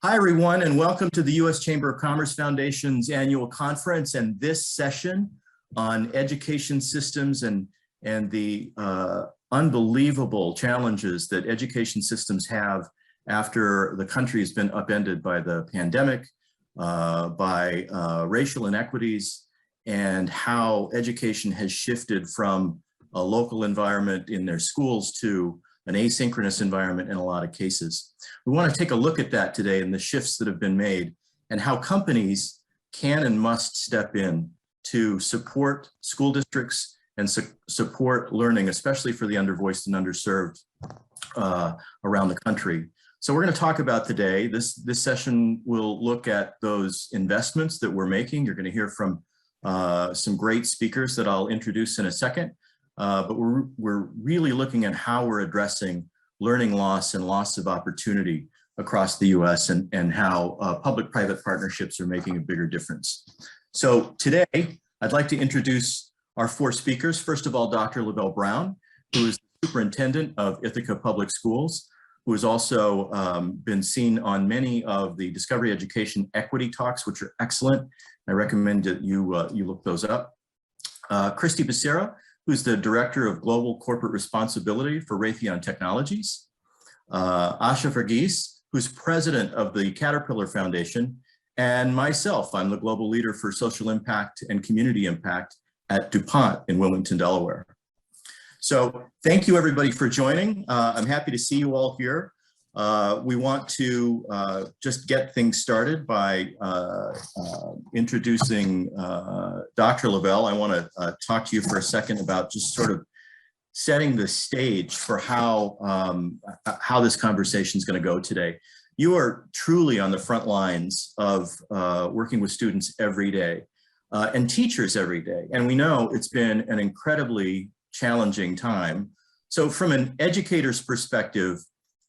Hi, everyone, and welcome to the U.S. Chamber of Commerce Foundation's annual conference and this session on education systems and the unbelievable challenges that education systems have after the country has been upended by the pandemic, by racial inequities, and how education has shifted from a local environment in their schools to an asynchronous environment in a lot of cases. We want to take a look at that today and the shifts that have been made and how companies can and must step in to support school districts and support learning, especially for the undervoiced and underserved around the country. So we're going to talk about today, this session will look at those investments that we're making. You're going to hear from some great speakers that I'll introduce in a second. But we're really looking at how we're addressing learning loss and loss of opportunity across the US and how public-private partnerships are making a bigger difference. So today, I'd like to introduce our four speakers. First of all, Dr. Lavelle Brown, who is the superintendent of Ithaca Public Schools, who has also been seen on many of the Discovery Education Equity Talks, which are excellent. I recommend that you look those up. Christy Becerra, who's the Director of Global Corporate Responsibility for Raytheon Technologies. Asha Verghese, who's President of the Caterpillar Foundation, and myself, I'm the Global Leader for Social Impact and Community Impact at DuPont in Wilmington, Delaware. So thank you everybody for joining. I'm happy to see you all here. We want to just get things started by introducing Dr. Lavelle. I want to talk to you for a second about just sort of setting the stage for how this conversation is going to go today. You are truly on the front lines of working with students every day and teachers every day. And we know it's been an incredibly challenging time. So from an educator's perspective,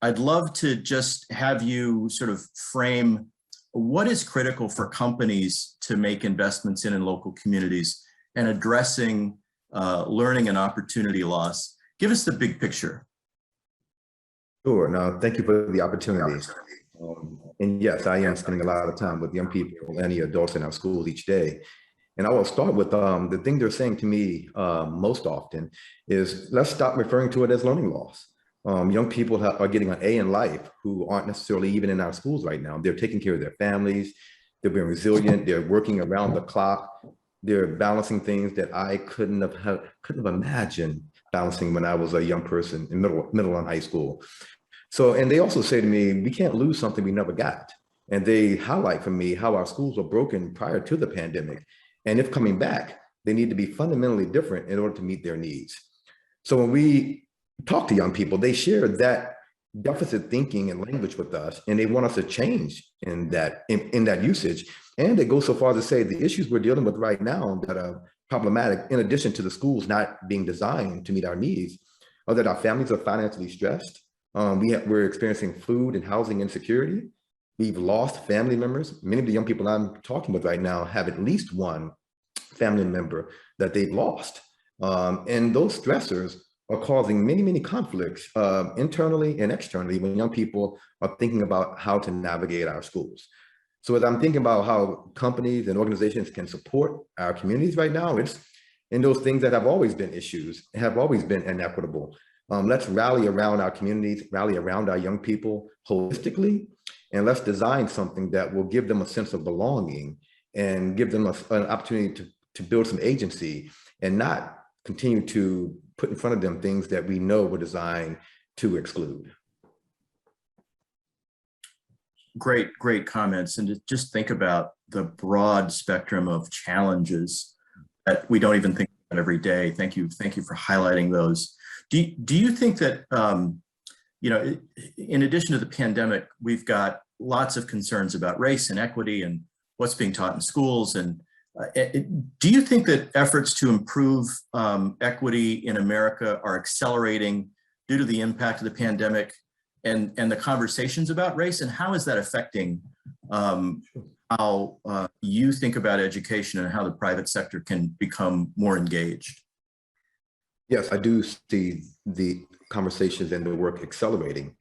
I'd love to just have you sort of frame what is critical for companies to make investments in local communities and addressing learning and opportunity loss. Give us the big picture. Sure. No, thank you for the opportunity. And yes, I am spending a lot of time with young people and the adults in our schools each day. And I will start with the thing they're saying to me most often is, let's stop referring to it as learning loss. Young people are getting an A in life who aren't necessarily even in our schools right now. They're taking care of their families. They're being resilient. They're working around the clock. They're balancing things that I couldn't have imagined balancing when I was a young person in middle and high school. So, and they also say to me, we can't lose something we never got. And they highlight for me how our schools were broken prior to the pandemic. And if coming back, they need to be fundamentally different in order to meet their needs. So when we talk to young people, they share that deficit thinking and language with us, and they want us to change in that usage. And they go so far as to say the issues we're dealing with right now that are problematic, in addition to the schools not being designed to meet our needs, are that our families are financially stressed. We're experiencing food and housing insecurity. We've lost family members. Many of the young people I'm talking with right now have at least one family member that they've lost. And those stressors are causing many conflicts internally and externally when young people are thinking about how to navigate our schools. So as I'm thinking about how companies and organizations can support our communities right now, it's in those things that have always been issues, have always been inequitable. Let's rally around our communities, rally around our young people holistically, and let's design something that will give them a sense of belonging and give them an opportunity to build some agency and not continue to put in front of them things that we know were designed to exclude. Great comments. And to just think about the broad spectrum of challenges that we don't even think about every day. Thank you for highlighting those. Do you think that, you know, in addition to the pandemic, we've got lots of concerns about race and equity and what's being taught in schools. And do you think that efforts to improve equity in America are accelerating due to the impact of the pandemic and the conversations about race? And how is that affecting how you think about education and how the private sector can become more engaged? Yes, I do see the conversations and the work accelerating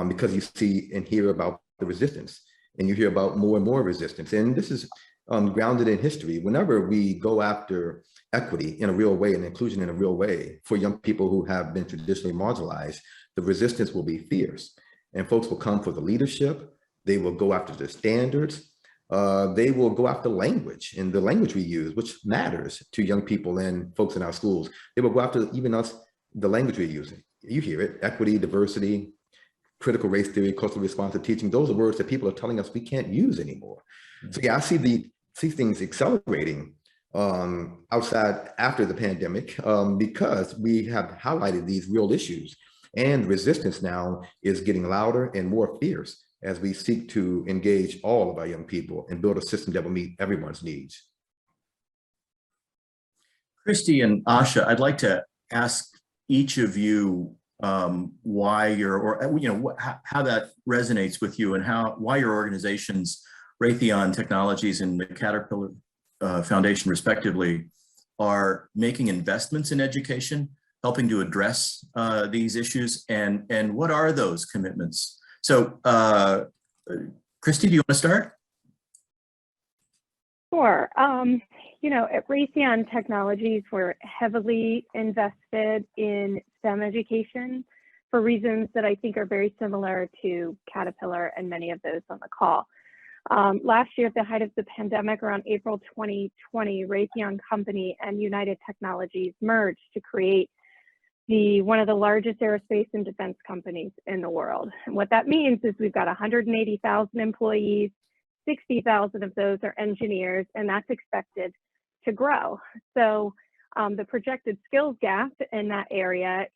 because you see and hear about the resistance. and you hear about more and more resistance. And this is grounded in history. Whenever we go after equity in a real way and inclusion in a real way for young people who have been traditionally marginalized, the resistance will be fierce. And folks will come for the leadership. They will go after the standards. They will go after language and the language we use, which matters to young people and folks in our schools. They will go after even us, the language we're using. You hear it, equity, diversity, critical race theory, culturally responsive teaching. Those are words that people are telling us we can't use anymore. So yeah, I see things accelerating outside after the pandemic because we have highlighted these real issues, and resistance now is getting louder and more fierce as we seek to engage all of our young people and build a system that will meet everyone's needs. Christy and Asha, I'd like to ask each of you why how that resonates with you, and why your organizations, Raytheon Technologies and the Caterpillar Foundation, respectively, are making investments in education, helping to address these issues, and what are those commitments? So, Christy, do you want to start? Sure. At Raytheon Technologies, we're heavily invested in STEM education for reasons that I think are very similar to Caterpillar and many of those on the call. Last year, at the height of the pandemic, around April 2020, Raytheon Company and United Technologies merged to create one of the largest aerospace and defense companies in the world. And what that means is we've got 180,000 employees, 60,000 of those are engineers, and that's expected to grow. So the projected skills gap in that area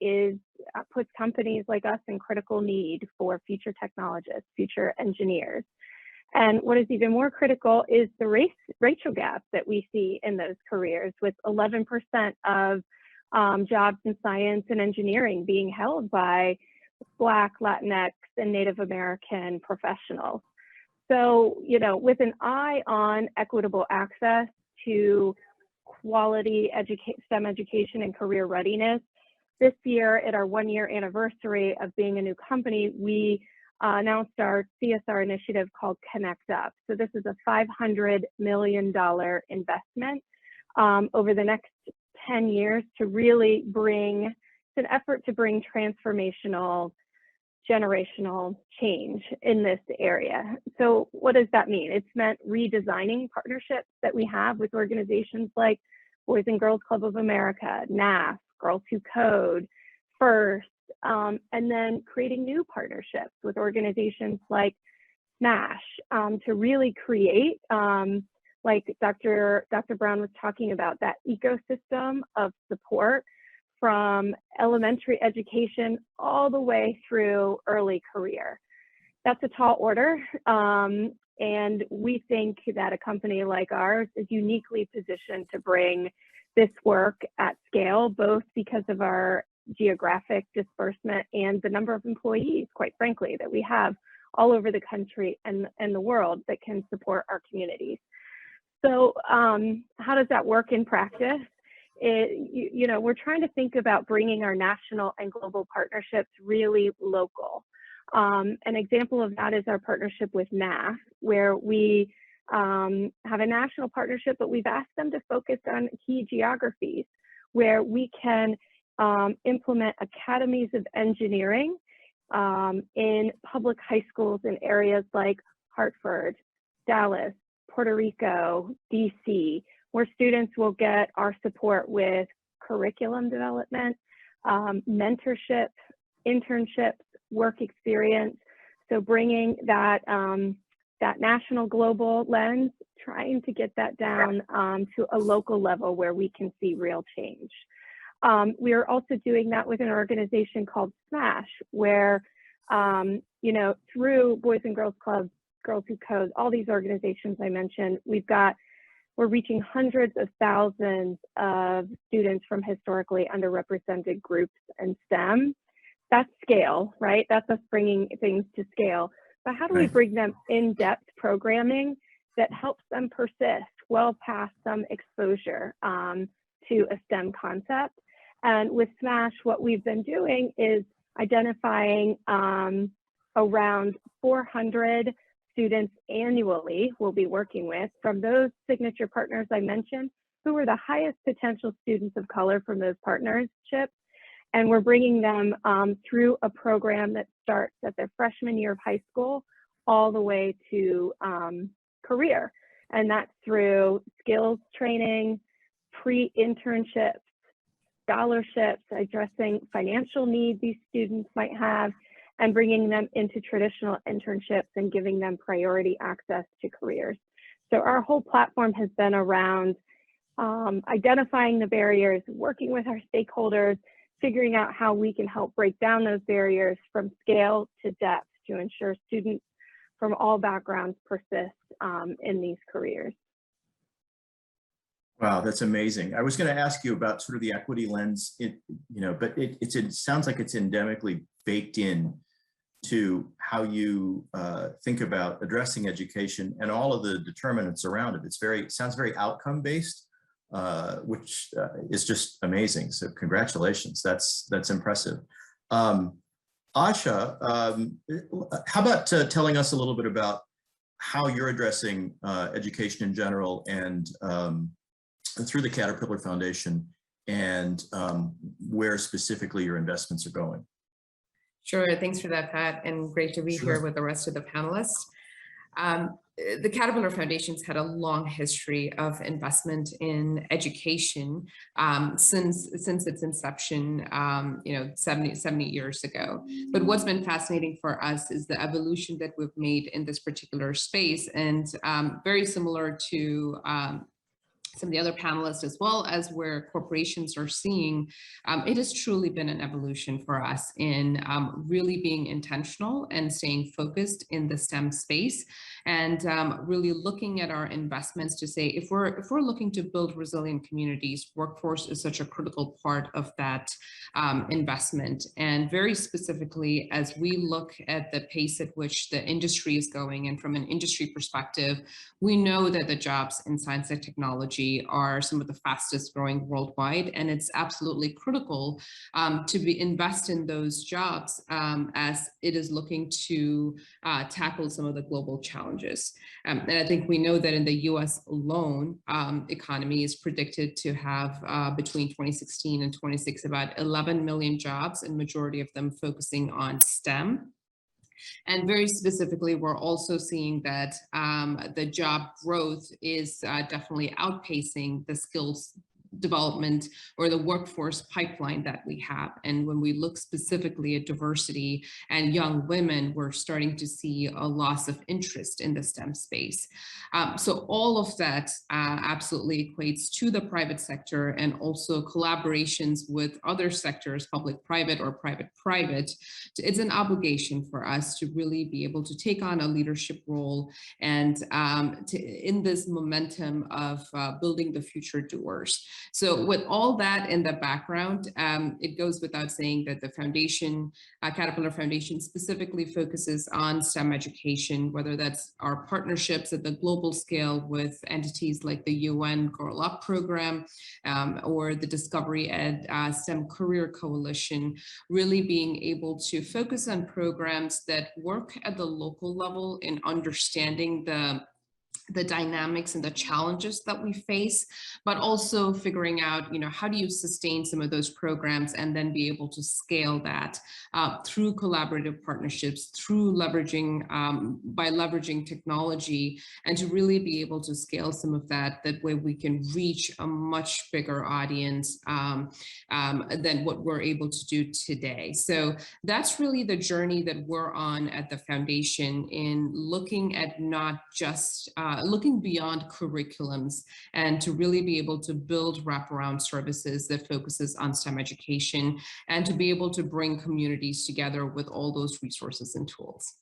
puts companies like us in critical need for future technologists, future engineers. And what is even more critical is the racial gap that we see in those careers, with 11% of jobs in science and engineering being held by Black, Latinx, and Native American professionals. So, with an eye on equitable access to quality STEM education and career readiness, this year at our 1-year anniversary of being a new company, we announced our CSR initiative called Connect Up. So this is a $500 million investment over the next 10 years to really it's an effort to bring transformational, generational change in this area. So what does that mean? It's meant redesigning partnerships that we have with organizations like Boys and Girls Club of America, NAF, Girls Who Code, FIRST, and then creating new partnerships with organizations like SMASH to really create, like Dr. Brown was talking about, that ecosystem of support from elementary education all the way through early career. That's a tall order, and we think that a company like ours is uniquely positioned to bring this work at scale, both because of our geographic disbursement and the number of employees, quite frankly, that we have all over the country and the world that can support our communities. So how does that work in practice? We're trying to think about bringing our national and global partnerships really local. An example of that is our partnership with NAF, where we have a national partnership, but we've asked them to focus on key geographies where we can implement academies of engineering in public high schools in areas like Hartford, Dallas, Puerto Rico, DC, where students will get our support with curriculum development, mentorship, internships, work experience. So bringing that national global lens, trying to get that down to a local level where we can see real change. We are also doing that with an organization called SMASH, where, through Boys and Girls Club, Girls Who Code, all these organizations I mentioned, we're reaching hundreds of thousands of students from historically underrepresented groups in STEM. That's scale, right? That's us bringing things to scale. But how do we bring them in-depth programming that helps them persist well past some exposure to a STEM concept? And with SMASH, what we've been doing is identifying around 400 students annually will be working with from those signature partners I mentioned, who are the highest potential students of color from those partnerships. And we're bringing them through a program that starts at their freshman year of high school all the way to career. And that's through skills training, pre-internships, scholarships, addressing financial needs these students might have, and bringing them into traditional internships and giving them priority access to careers. So our whole platform has been around identifying the barriers, working with our stakeholders, figuring out how we can help break down those barriers from scale to depth to ensure students from all backgrounds persist in these careers. Wow, that's amazing. I was going to ask you about sort of the equity lens, but it sounds like it's endemically baked in to how you think about addressing education and all of the determinants around it. It sounds very outcome based, which is just amazing. So congratulations, that's impressive. Asha, how about telling us a little bit about how you're addressing education in general and through the Caterpillar Foundation, and where specifically your investments are going? Sure, thanks for that, Pat, and great to be here with the rest of the panelists. The Caterpillar Foundation's had a long history of investment in education since its inception, 70 years ago. But what's been fascinating for us is the evolution that we've made in this particular space, and very similar to some of the other panelists, as well as where corporations are seeing, it has truly been an evolution for us in really being intentional and staying focused in the STEM space, and really looking at our investments to say, if we're looking to build resilient communities, workforce is such a critical part of that investment. And very specifically, as we look at the pace at which the industry is going, and from an industry perspective, we know that the jobs in science and technology are some of the fastest growing worldwide, and it's absolutely critical to invest in those jobs as it is looking to tackle some of the global challenges. And I think we know that in the US alone, economy is predicted to have between 2016 and 26 about 11 million jobs, and majority of them focusing on STEM. And very specifically, we're also seeing that the job growth is definitely outpacing the skills development or the workforce pipeline that we have. And when we look specifically at diversity and young women, we're starting to see a loss of interest in the STEM space. So all of that absolutely equates to the private sector, and also collaborations with other sectors, public-private or private-private. It's an obligation for us to really be able to take on a leadership role and in this momentum of building the future doers. So with all that in the background, it goes without saying that the foundation, Caterpillar Foundation, specifically focuses on STEM education, whether that's our partnerships at the global scale with entities like the UN Girl Up program or the Discovery Ed STEM Career Coalition, really being able to focus on programs that work at the local level in understanding the dynamics and the challenges that we face, but also figuring out, how do you sustain some of those programs and then be able to scale that through collaborative partnerships, through leveraging, by leveraging technology, and to really be able to scale some of that way we can reach a much bigger audience than what we're able to do today. So that's really the journey that we're on at the foundation, in looking at not just looking beyond curriculums, and to really be able to build wraparound services that focuses on STEM education, and to be able to bring communities together with all those resources and tools.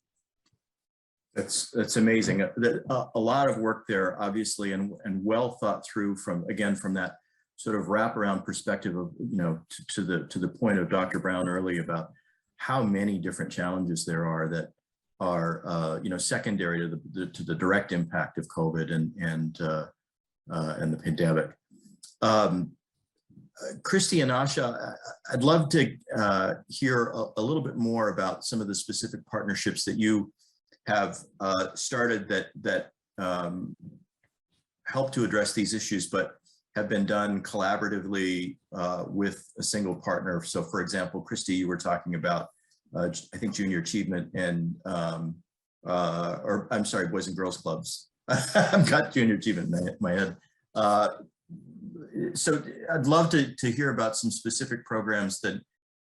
That's amazing. A lot of work there, obviously, and well thought through from that sort of wraparound perspective of, to the point of Dr. Brown early about how many different challenges there are that are secondary to the direct impact of COVID and the pandemic. Christy and Asha, I'd love to hear a little bit more about some of the specific partnerships that you have started that help to address these issues, but have been done collaboratively with a single partner. So for example, Christy, you were talking about, I think, junior achievement and, or I'm sorry, Boys and Girls Clubs. I've got junior achievement in my head. So I'd love to hear about some specific programs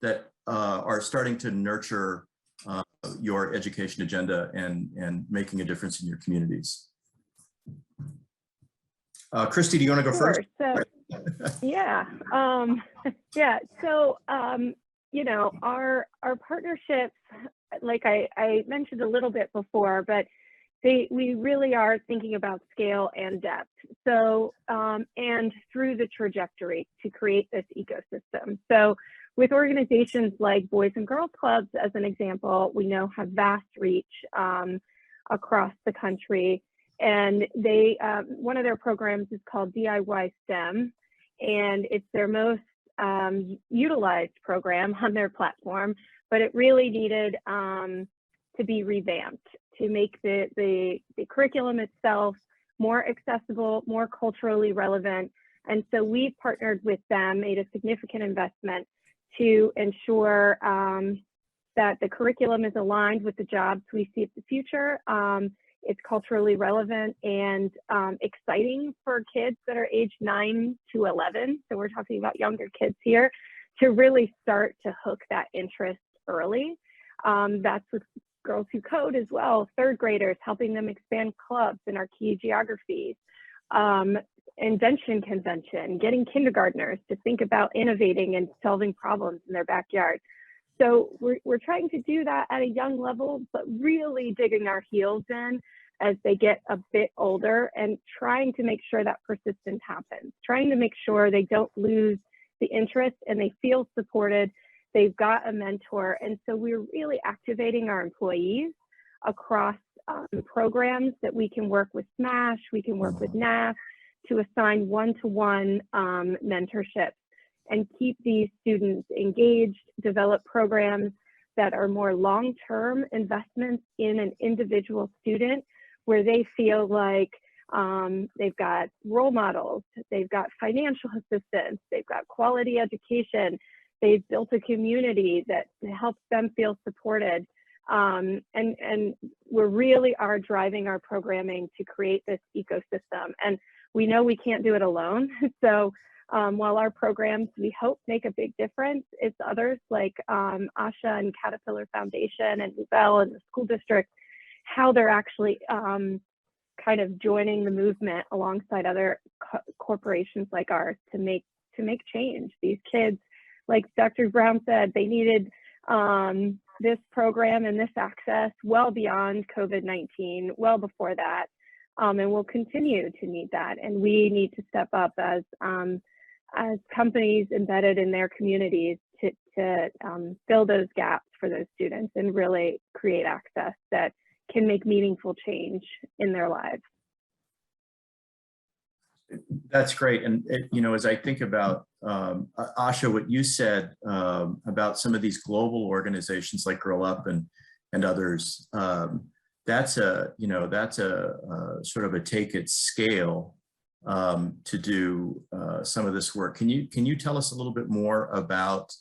that are starting to nurture your education agenda and making a difference in your communities. Christy, do you want to go first? So, yeah, yeah. So, you know, our partnerships, like I mentioned a little bit before, but we really are thinking about scale and depth. So, and through the trajectory to create this ecosystem. So with organizations like Boys and Girls Clubs, as an example, we know have vast reach across the country. And they, one of their programs is called DIY STEM, and it's their most utilized program on their platform, but it really needed to be revamped to make the curriculum itself more accessible, more culturally relevant. And so we partnered with them, made a significant investment to ensure that the curriculum is aligned with the jobs we see of the future. It's culturally relevant and exciting for kids that are age 9 to 11. So we're talking about younger kids here, to really start to hook that interest early. That's with Girls Who Code as well, third graders, helping them expand clubs in our key geographies. Invention convention, getting kindergartners to think about innovating and solving problems in their backyard. So we're trying to do that at a young level, but really digging our heels in as they get a bit older and trying to make sure that persistence happens, trying to make sure they don't lose the interest and they feel supported, they've got a mentor. And so we're really activating our employees across programs that we can work with SMASH, we can work with NAF to assign one-to-one mentorship and keep these students engaged, develop programs that are more long-term investments in an individual student where they feel like they've got role models, they've got financial assistance, they've got quality education, they've built a community that helps them feel supported. And we really are driving our programming to create this ecosystem. And we know we can't do it alone. So while our programs, we hope, make a big difference, it's others like Asha and Caterpillar Foundation and Bell and the school district, how they're actually kind of joining the movement alongside other corporations like ours to make change. These kids, like Dr. Brown said, they needed this program and this access well beyond COVID-19, well before that, and we'll continue to need that. And we need to step up as companies embedded in their communities to fill those gaps for those students and really create access that can make meaningful change in their lives. That's great. And you know, as I think about Asha, what you said about some of these global organizations like Grow Up and others, that's a sort of a take at scale to do some of this work. Can you tell us a little bit more about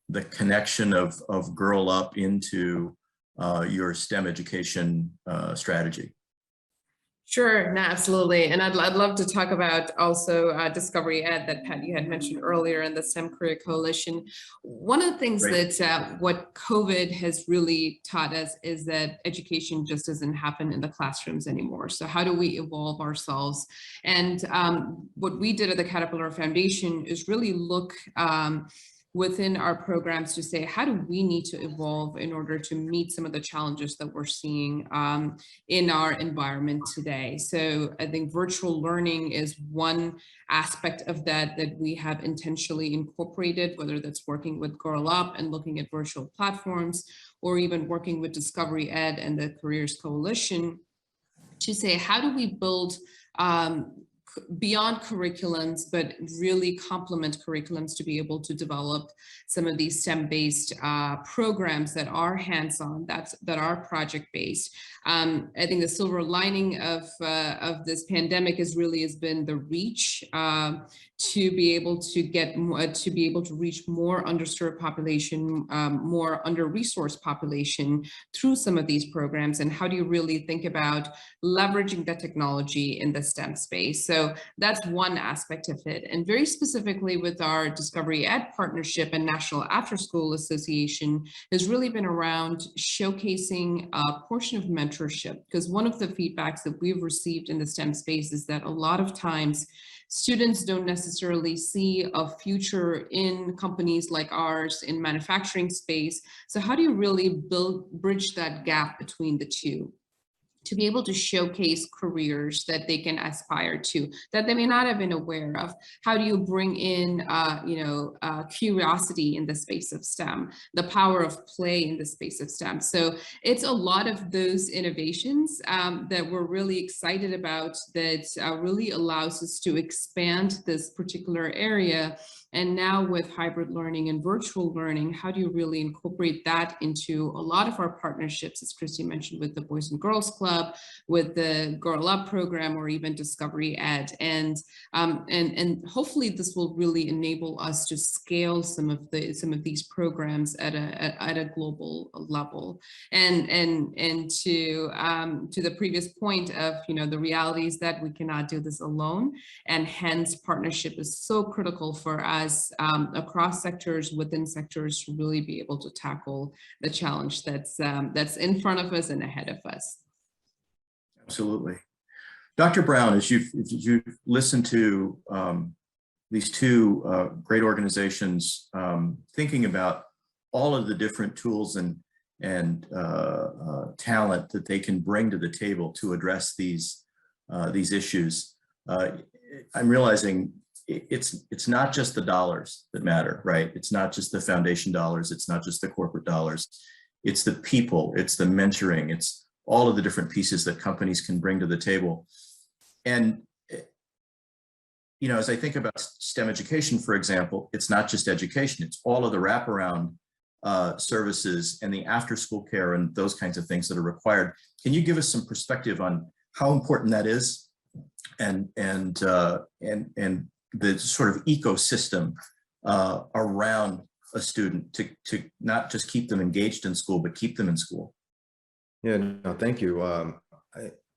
the connection of Girl Up into your STEM education strategy? Sure, no, absolutely. And I'd love to talk about also Discovery Ed that Pat, you had mentioned earlier in the STEM Career Coalition. One of the things that what COVID has really taught us is that education just doesn't happen in the classrooms anymore. So how do we evolve ourselves? And what we did at the Caterpillar Foundation is really look within our programs to say, how do we need to evolve in order to meet some of the challenges that we're seeing in our environment today? So I think virtual learning is one aspect of that we have intentionally incorporated, whether that's working with Girl Up and looking at virtual platforms, or even working with Discovery Ed and the Careers Coalition to say, how do we build beyond curriculums, but really complement curriculums to be able to develop some of these STEM-based programs that are hands-on, that are project-based. I think the silver lining of this pandemic has been the reach to be able to reach more underserved population, more under-resourced population through some of these programs. And how do you really think about leveraging the technology in the STEM space? So that's one aspect of it. And very specifically with our Discovery Ed partnership and National After School Association has really been around showcasing a portion of mentorship, because one of the feedbacks that we've received in the STEM space is that a lot of times students don't necessarily see a future in companies like ours in manufacturing space. So how do you really bridge that gap between the two, to be able to showcase careers that they can aspire to, that they may not have been aware of? How do you bring in, curiosity in the space of STEM, the power of play in the space of STEM? So it's a lot of those innovations that we're really excited about, that really allows us to expand this particular area. And now with hybrid learning and virtual learning, how do you really incorporate that into a lot of our partnerships, as Christy mentioned, with the Boys and Girls Club, with the Girl Up program, or even Discovery Ed. And hopefully this will really enable us to scale some of these programs at a global level. And to the previous point of, the realities that we cannot do this alone, and hence partnership is so critical for us across sectors, within sectors, to really be able to tackle the challenge that's in front of us and ahead of us. Absolutely. Dr. Brown, as you've listened to these two great organizations, thinking about all of the different tools and talent that they can bring to the table to address these issues, I'm realizing it's not just the dollars that matter, right? It's not just the foundation dollars. It's not just the corporate dollars. It's the people, it's the mentoring, it's all of the different pieces that companies can bring to the table. And, as I think about STEM education, for example, it's not just education, it's all of the wraparound services and the after school care and those kinds of things that are required. Can you give us some perspective on how important that is, and the sort of ecosystem around a student to not just keep them engaged in school, but keep them in school? Yeah, no, thank you.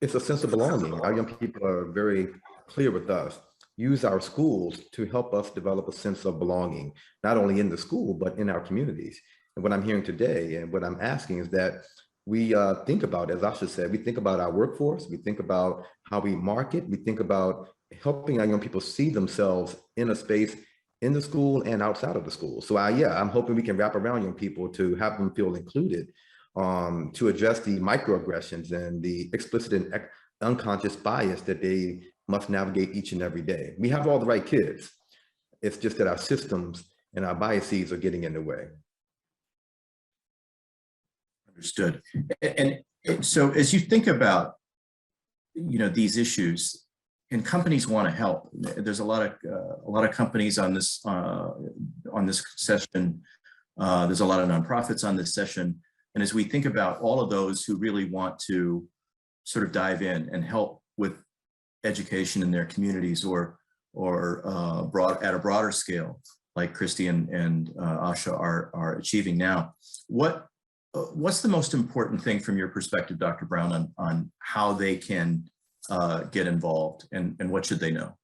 It's a sense of belonging. Our young people are very clear with us. Use our schools to help us develop a sense of belonging, not only in the school, but in our communities. And what I'm hearing today and what I'm asking is that we think about, as Asha said, we think about our workforce, we think about how we market, we think about helping our young people see themselves in a space in the school and outside of the school. So I'm hoping we can wrap around young people to have them feel included, to address the microaggressions and the explicit and unconscious bias that they must navigate each and every day. We have all the right kids. It's just that our systems and our biases are getting in the way. Understood. And so as you think about, these issues, and companies want to help, there's a lot of companies on this session. There's a lot of nonprofits on this session. And as we think about all of those who really want to sort of dive in and help with education in their communities, or at a broader scale, like Christy and Asha are achieving now, what's the most important thing from your perspective, Dr. Brown, on how they can get involved, and what should they know?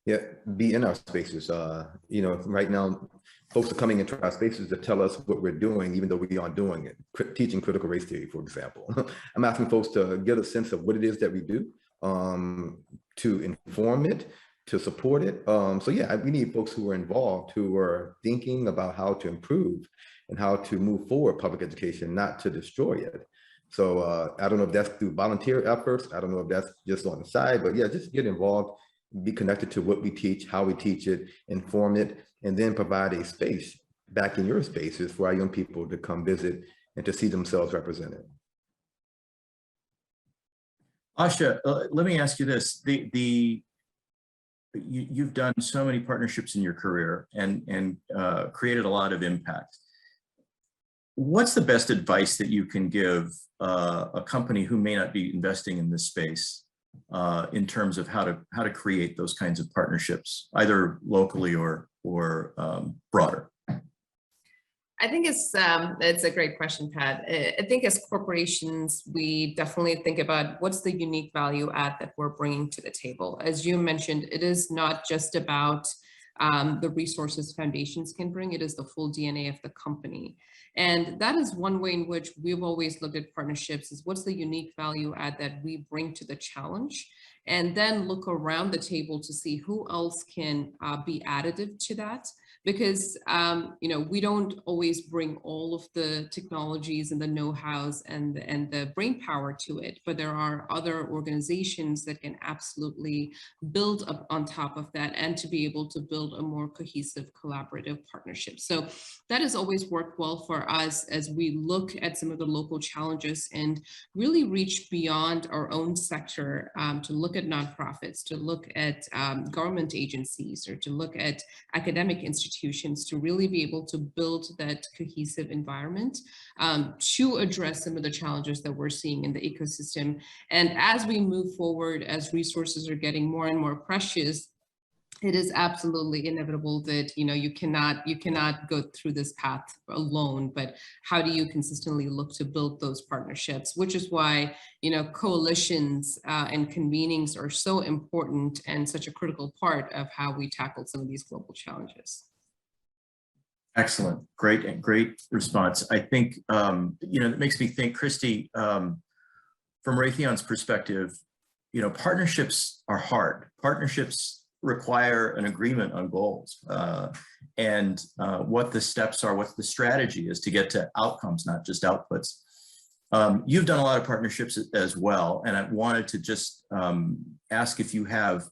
Yeah, be in our spaces. Right now, folks are coming into our spaces to tell us what we're doing, even though we aren't doing it. Teaching critical race theory, for example. I'm asking folks to get a sense of what it is that we do, to inform it, to support it. We need folks who are involved, who are thinking about how to improve and how to move forward public education, not to destroy it. So I don't know if that's through volunteer efforts. I don't know if that's just on the side, but yeah, just get involved, be connected to what we teach, how we teach it, inform it, and then provide a space back in your spaces for our young people to come visit and to see themselves represented. Asha, let me ask you this. You've done so many partnerships in your career and created a lot of impact. What's the best advice that you can give a company who may not be investing in this space in terms of how to create those kinds of partnerships, either locally or broader? I think it's a great question, Pat. I think as corporations, we definitely think about what's the unique value add that we're bringing to the table. As you mentioned, it is not just about the resources foundations can bring, it is the full DNA of the company. And that is one way in which we've always looked at partnerships, is what's the unique value add that we bring to the challenge, and then look around the table to see who else can be additive to that. Because you know, we don't always bring all of the technologies and the know-hows and the brain power to it, but there are other organizations that can absolutely build up on top of that, and to be able to build a more cohesive, collaborative partnership. So that has always worked well for us as we look at some of the local challenges and really reach beyond our own sector, to look at nonprofits, to look at government agencies, or to look at academic institutions, to really be able to build that cohesive environment to address some of the challenges that we're seeing in the ecosystem. And as we move forward, as resources are getting more and more precious, it is absolutely inevitable that, you know, you cannot go through this path alone, but how do you consistently look to build those partnerships, which is why, you know, coalitions and convenings are so important and such a critical part of how we tackle some of these global challenges. Excellent. Great response. I think, you know, it makes me think, Christy, from Raytheon's perspective, you know, partnerships are hard. Partnerships require an agreement on goals and what the steps are, what the strategy is to get to outcomes, not just outputs. You've done a lot of partnerships as well, and I wanted to just ask if you have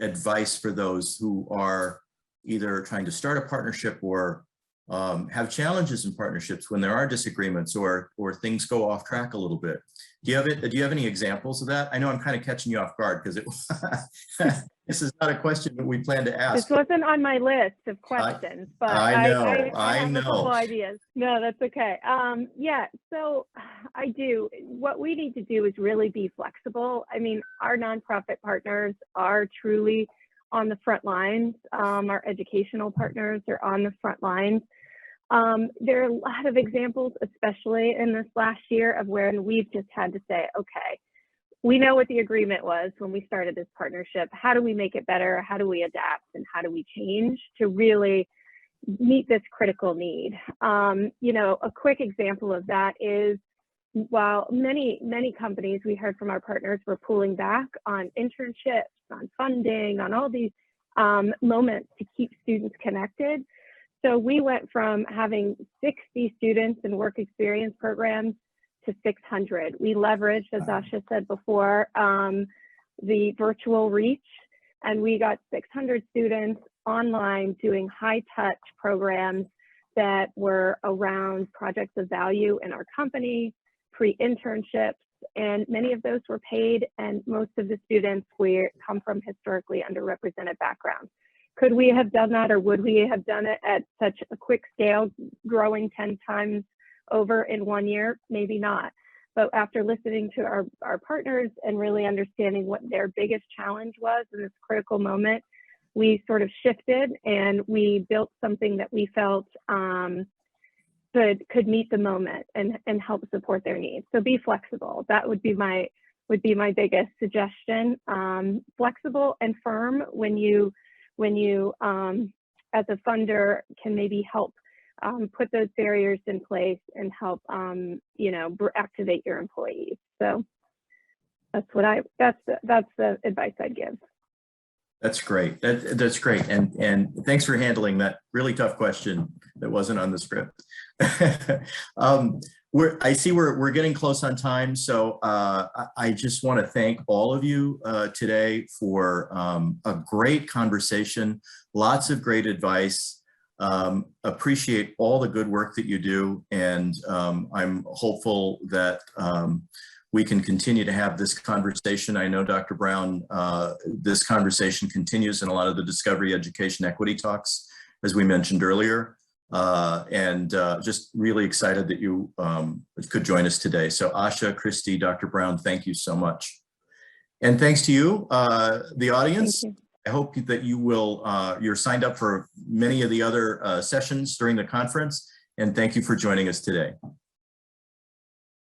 advice for those who are either trying to start a partnership or have challenges in partnerships when there are disagreements or things go off track a little bit. Do you have any examples of that? I know I'm kind of catching you off guard because this is not a question that we plan to ask. This wasn't on my list of questions, but I have a couple ideas. No, that's okay. Yeah, so I do. What we need to do is really be flexible. I mean, our nonprofit partners are truly on the front lines. Our educational partners are on the front lines. There are a lot of examples, especially in this last year, of when we've just had to say, okay, we know what the agreement was when we started this partnership. How do we make it better? How do we adapt? And how do we change to really meet this critical need? You know, a quick example of that is, while many companies, we heard from our partners, were pulling back on internships, on funding, on all these moments to keep students connected. So we went from having 60 students in work experience programs to 600. We leveraged, as Asha said before, the virtual reach, and we got 600 students online doing high touch programs that were around projects of value in our company, pre-internships, and many of those were paid, and most of the students come from historically underrepresented backgrounds. Could we have done that, or would we have done it at such a quick scale, growing 10 times over in 1 year? Maybe not. But after listening to our partners and really understanding what their biggest challenge was in this critical moment, we sort of shifted and we built something that we felt could meet the moment and help support their needs. So be flexible. That would be my biggest suggestion. Flexible and firm when you as a funder can maybe help put those barriers in place and help you know, activate your employees. So that's the advice I'd give. That's great. That's great. And thanks for handling that really tough question that wasn't on the script. I see we're getting close on time. So I just want to thank all of you today for a great conversation, lots of great advice. Appreciate all the good work that you do. And I'm hopeful that we can continue to have this conversation. I know, Dr. Brown, this conversation continues in a lot of the Discovery Education Equity talks, as we mentioned earlier. Just really excited that you could join us today. So Asha, Christy, Dr. Brown, thank you so much. And thanks to you, the audience. Thank you. I hope that you will, you're signed up for many of the other sessions during the conference. And thank you for joining us today.